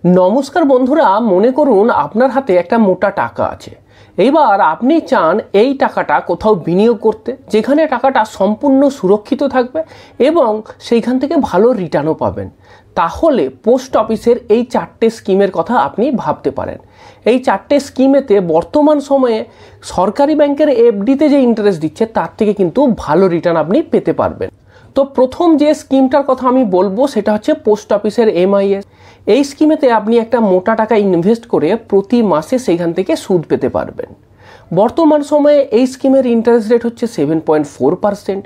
নমস্কার বন্ধুরা, মনে করুন আপনার হাতে একটা মোটা টাকা আছে। এইবার আপনি চান এই টাকাটা কোথাও বিনিয়োগ করতে, যেখানে টাকাটা সম্পূর্ণ সুরক্ষিত থাকবে এবং সেইখান থেকে ভালো রিটার্নও পাবেন। তাহলে পোস্ট অফিসের এই 4টে স্কিমের কথা আপনি ভাবতে পারেন। এই 4টে স্কিমেতে বর্তমান সময়ে সরকারি ব্যাংকের এফডিতে যে ইন্টারেস্ট দিচ্ছে তার থেকে কিন্তু ভালো রিটার্ন আপনি পেতে পারবেন। তো প্রথম যে স্কিমটার কথা আমি বলবো সেটা হচ্ছে পোস্ট অফিসের MIS। এই স্কিমেতে আপনি একটা মোটা টাকা ইনভেস্ট করে প্রতি মাসে সেইখান থেকে সুদ পেতে পারবেন। বর্তমান সময়ে এই স্কিমের ইন্টারেস্ট রেট হচ্ছে 7.4%।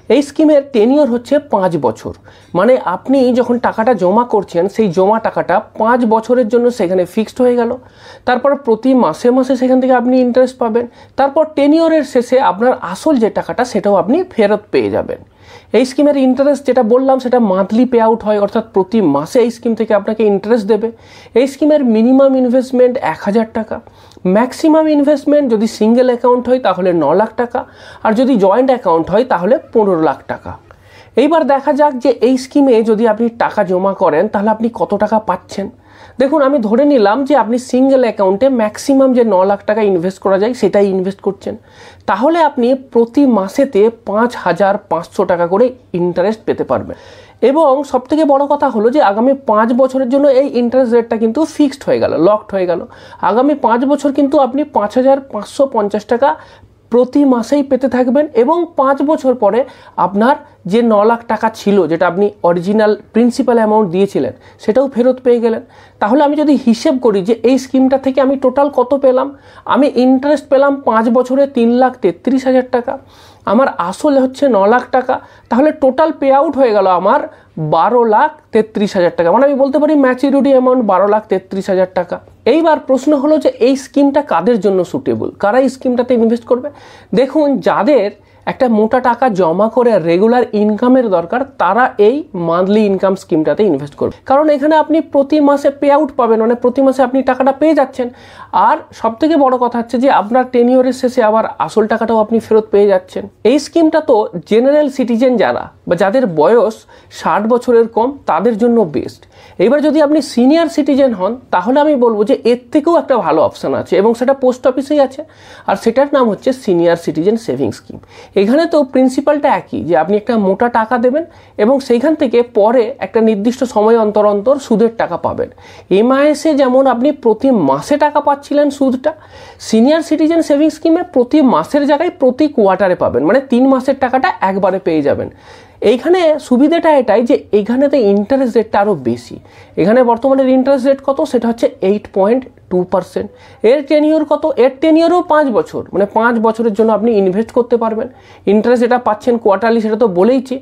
এই স্কিমের টেনিওর হচ্ছে 5 বছর, মানে আপনি যখন টাকাটা জমা করছেন সেই জমা টাকাটা 5 বছরের জন্য সেখানে ফিক্সড হয়ে গেল। তারপর প্রতি মাসে মাসে সেখান থেকে আপনি ইন্টারেস্ট পাবেন। তারপর টেনিওরের শেষে আপনার আসল যে টাকাটা সেটাও আপনি ফেরত পেয়ে যাবেন। এই স্কিমের ইন্টারেস্ট যেটা বললাম সেটা মান্থলি পে আউট হয়, অর্থাৎ প্রতি মাসে এই স্কিম থেকে আপনাকে ইন্টারেস্ট দেবে। এই স্কিমের মিনিমাম ইনভেস্টমেন্ট 1000 টাকা, ম্যাক্সিমাম ইনভেস্টমেন্ট যদি সিঙ্গেল অ্যাকাউন্ট হয় তাহলে 9 লাখ টাকা, আর যদি জয়েন্ট অ্যাকাউন্ট হয় তাহলে 15 লাখ টাকা। এইবার দেখা যাক যে এই স্কিমে যদি আপনি টাকা জমা করেন তাহলে আপনি কত টাকা পাচ্ছেন। দেখুন, আমি ধরে নিলাম যে আপনি সিঙ্গেল অ্যাকাউন্টে ম্যাক্সিমাম যে 9 লাখ টাকা ইনভেস্ট করা যায় সেটাই ইনভেস্ট করছেন। তাহলে আপনি প্রতি মাসেতে 5500 টাকা করে ইন্টারেস্ট পেতে পারবেন। এবং সবথেকে বড় কথা হলো যে আগামী 5 বছরের জন্য এই ইন্টারেস্ট রেটটা কিন্তু ফিক্সড হয়ে গেল, লকড হয়ে গেল। আগামী 5 বছর কিন্তু আপনি 5550 টাকা প্রতি মাসেই পেতে থাকবেন এবং 5 বছর পরে আপনার যে 9 লাখ টাকা ছিল, যেটা আপনি অরিজিনাল প্রিন্সিপাল অ্যামাউন্ট দিয়েছিলেন, সেটাও ফেরত পেয়ে গেলেন। তাহলে আমি যদি হিসেব করি যে এই স্কিমটা থেকে আমি টোটাল কত পেলাম, আমি ইন্টারেস্ট পেলাম 5 বছরে 3,33,000 টাকা, আমার আসলে হচ্ছে 9 লাখ টাকা, তাহলে টোটাল পে আউট হয়ে গেল আমার 12,33,000 টাকা। মানে আমি বলতে পারি ম্যাচুরিটি অ্যামাউন্ট 12,33,000 টাকা। এইবার প্রশ্ন হলো যে এই স্কিমটা কাদের জন্য সুটেবল, কারা এই স্কিমটাতে ইনভেস্ট করবে। দেখুন, যাদের একটা মোটা টাকা জমা করে রেগুলার ইনকামের দরকার তারা এই মান্থলি ইনকাম স্কিমটাতে ইনভেস্ট করবে, কারণ এখানে আপনি প্রতি মাসে পে আউট পাবেন, মানে প্রতি মাসে আপনি টাকাটা পেয়ে যাচ্ছেন। আর সবথেকে বড় কথা হচ্ছে যে আপনার টেনিওরের শেষে আবার আসল টাকাটাও আপনি ফেরত পেয়ে যাচ্ছেন। এই স্কিমটা তো জেনারেল সিটিজেন যারা বা যাদের বয়স 60 বছরের কম তাদের জন্য বেস্ট। এবার যদি আপনি সিনিয়র সিটিজেন হন তাহলে আমি বলবো যে এর থেকেও একটা ভালো অপশান আছে এবং সেটা পোস্ট অফিসেই আছে, আর সেটার নাম হচ্ছে সিনিয়র সিটিজেন সেভিং স্কিম। এখানে তো প্রিন্সিপালটা একই, যে আপনি একটা মোটা টাকা দেবেন এবং সেইখান থেকে পরে একটা নির্দিষ্ট সময় অন্তর অন্তর সুদের টাকা পাবেন। MIS-এ যেমন আপনি প্রতি মাসে টাকা পাচ্ছিলেন সুদটা, সিনিয়র সিটিজেন সেভিং স্কিমে প্রতি মাসের জায়গায় প্রতি কোয়ার্টারে পাবেন, মানে 3 মাসের টাকাটা একবারে পেয়ে যাবেন। এইখানে সুবিধাটা এটাই যে এইখানেতে ইন্টারেস্ট রেটটা আরও বেশি। এখানে বর্তমানের ইন্টারেস্ট রেট কত, সেটা হচ্ছে 8.2%। এর টেনিওর কত, এর টেনিওরও 5 বছর, মানে 5 বছরের জন্য আপনি ইনভেস্ট করতে পারবেন। ইন্টারেস্ট যেটা পাচ্ছেন কোয়ার্টারলি সেটা তো বলেইছি।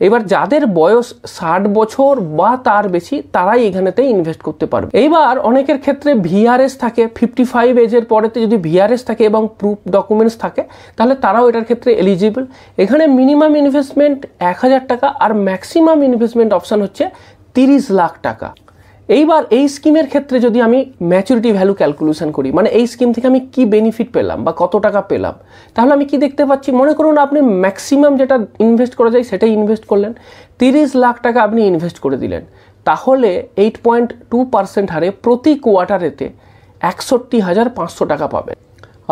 এবার যাদের বয়স 60 বছর বা তার বেশি তারাই এখানেতে ইনভেস্ট করতে পারবে। এইবার অনেকের ক্ষেত্রে VRS থাকে, 55 এজের পরেতে যদি VRS থাকে এবং প্রুফ ডকুমেন্টস থাকে তাহলে তারাও এটার ক্ষেত্রে এলিজিবল। এখানে মিনিমাম ইনভেস্টমেন্ট 1000 টাকা আর ম্যাক্সিমাম ইনভেস্টমেন্ট অপশান হচ্ছে 30 লাখ টাকা। এইবার এই স্কিমের ক্ষেত্রে যদি আমি ম্যাচুরিটি ভ্যালু ক্যালকুলেশন করি, মানে এই স্কিম থেকে আমি কি বেনিফিট পেলাম বা কত টাকা পেলাম, তাহলে আমি কি দেখতে পাচ্ছি, মনে করুন আপনি ম্যাক্সিমাম যেটা ইনভেস্ট করা যায় সেটাই ইনভেস্ট করলেন, 30 লাখ টাকা আপনি ইনভেস্ট করে দিলেন, তাহলে 8.2% হারে প্রতি কোয়ার্টারেতে 61,500 টাকা পাবেন।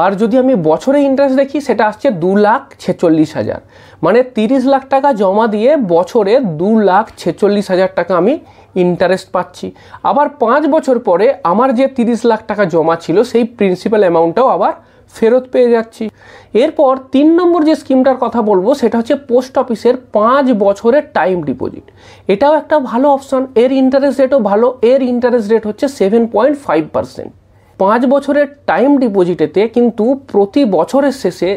আর যদি আমি বছরে ইন্টারেস্ট দেখি সেটা আসছে 2,46,000, মানে 30 লাখ টাকা জমা দিয়ে বছরে 2,46,000 টাকা আমি ইন্টারেস্ট পাচ্ছি। আবার 5 বছর পরে আমার যে 30 লাখ টাকা জমা ছিল সেই প্রিন্সিপাল অ্যামাউন্টটাও আবার ফেরত পেয়ে যাচ্ছি। এরপর 3 নম্বর যে স্কিমটার কথা বলবো সেটা হচ্ছে পোস্ট অফিসের 5 বছরের টাইম ডিপোজিট। এটাও একটা ভালো অপশান, এর ইন্টারেস্ট রেটও ভালো, এর ইন্টারেস্ট রেট হচ্ছে 7.5%। 5 বছরের টাইম ডিপোজিটেতে কিন্তু প্রতি বছরের শেষে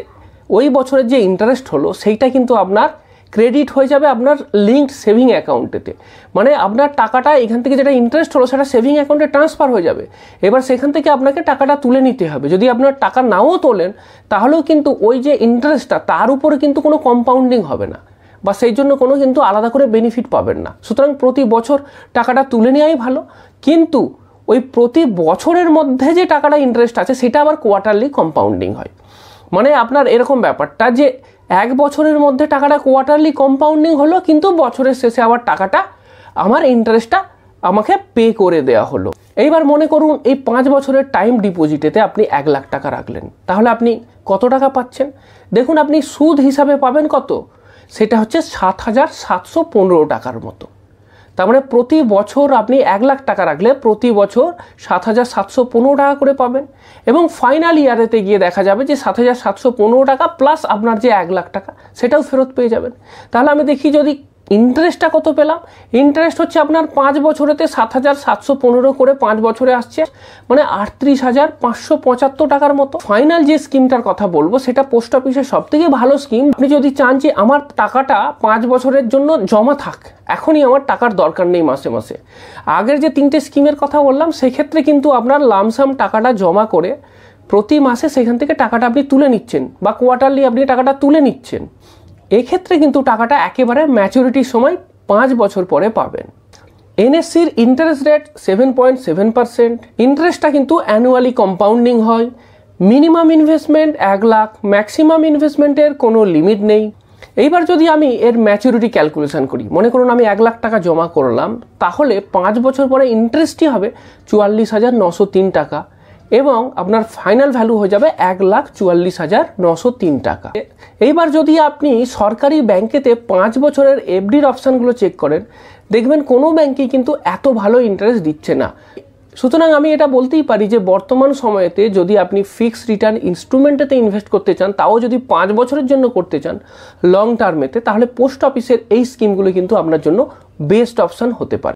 ওই বছরের যে ইন্টারেস্ট হলো সেইটা কিন্তু আপনার ক্রেডিট হয়ে যাবে আপনার লিঙ্কড সেভিং অ্যাকাউন্টেতে, মানে আপনার টাকাটা এখান থেকে যেটা ইন্টারেস্ট হলো সেটা সেভিং অ্যাকাউন্টে ট্রান্সফার হয়ে যাবে। এবার সেখান থেকে আপনাকে টাকাটা তুলে নিতে হবে। যদি আপনার টাকা নাও তোলেন তাহলেও কিন্তু ওই যে ইন্টারেস্টটা তার উপরে কিন্তু কোনো কম্পাউন্ডিং হবে না, বা সেই জন্য কোনো কিন্তু আলাদা করে বেনিফিট পাবেন না। সুতরাং প্রতি বছর টাকাটা তুলে নেওয়াই ভালো, কিন্তু ওই প্রতি বছরের মধ্যে যে টাকাটা ইন্টারেস্ট আছে সেটা আবার কোয়ার্টারলি কম্পাউন্ডিং হয়। মানে আপনার এরকম ব্যাপারটা যে 1 বছরের মধ্যে টাকাটা কোয়ার্টারলি কম্পাউন্ডিং হলো, কিন্তু বছরের শেষে আবার টাকাটা আমার ইন্টারেস্টটা আমাকে পে করে দেওয়া হলো। এইবার মনে করুন এই 5 বছরের টাইম ডিপোজিটেতে আপনি 1 লাখ টাকা রাখলেন, তাহলে আপনি কত টাকা পাচ্ছেন? দেখুন আপনি সুদ হিসাবে পাবেন কত, সেটা হচ্ছে 7,715 টাকার মতো। তার মানে প্রতি বছর আপনি 1 লাখ টাকা রাখলে প্রতি বছর 7,715 টাকা করে পাবেন, এবং ফাইনাল ইয়ারেতে গিয়ে দেখা যাবে যে 7,715 টাকা প্লাস আপনার যে 1 লাখ টাকা সেটাও ফেরত পেয়ে যাবেন। তাহলে আমি দেখি যদি ইন্টারেস্টটা কত পেলাম। ইন্টারেস্ট হচ্ছে আপনার 5 বছরেতে 7,715 করে 5 বছরে আসছে, মানে 38,575 টাকার মতো। ফাইনাল যে স্কিমটার কথা বলবো সেটা পোস্ট অফিসের সব থেকে ভালো স্কিম। আপনি যদি চান যে আমার টাকাটা 5 বছরের জন্য জমা থাক, এখনই আমার টাকার দরকার নেই মাসে মাসে, আগের যে 3টে স্কিমের কথা বললাম সেক্ষেত্রে কিন্তু আপনার লামসাম টাকাটা জমা করে প্রতি মাসে সেখান থেকে টাকাটা আপনি তুলে নিচ্ছেন, বা কোয়ার্টারলি আপনি টাকাটা তুলে নিচ্ছেন। এক্ষেত্রে কিন্তু টাকাটা একেবারে ম্যাচুরিটির সময় 5 বছর পরে পাবেন। এনএসসির ইন্টারেস্ট রেট 7.7%। ইন্টারেস্টটা কিন্তু অ্যানুয়ালি কম্পাউন্ডিং হয়। মিনিমাম ইনভেস্টমেন্ট 1 লাখ, ম্যাক্সিমাম ইনভেস্টমেন্টের কোনো লিমিট নেই। এইবার যদি আমি এর ম্যাচুরিটি ক্যালকুলেশন করি, মনে করুন আমি 1 লাখ টাকা জমা করলাম, তাহলে 5 বছর পরে ইন্টারেস্টই হবে 44,903 টাকা, এবং আপনার ফাইনাল ভ্যালু হয়ে যাবে 1,44,903 টাকা। এইবার যদি আপনি সরকারি ব্যাংকেতে 5 বছরের এফডির অপশানগুলো চেক করেন, দেখবেন কোনো ব্যাংকেই কিন্তু এত ভালো ইন্টারেস্ট দিচ্ছে না। সুতরাং আমি এটা বলতেই পারি যে বর্তমান সময়েতে যদি আপনি ফিক্সড রিটার্ন ইনস্ট্রুমেন্টেতে ইনভেস্ট করতে চান, তাও যদি 5 বছরের জন্য করতে চান লং টার্মেতে, তাহলে পোস্ট অফিসের এই স্কিমগুলো কিন্তু আপনার জন্য বেস্ট অপশান হতে পারে।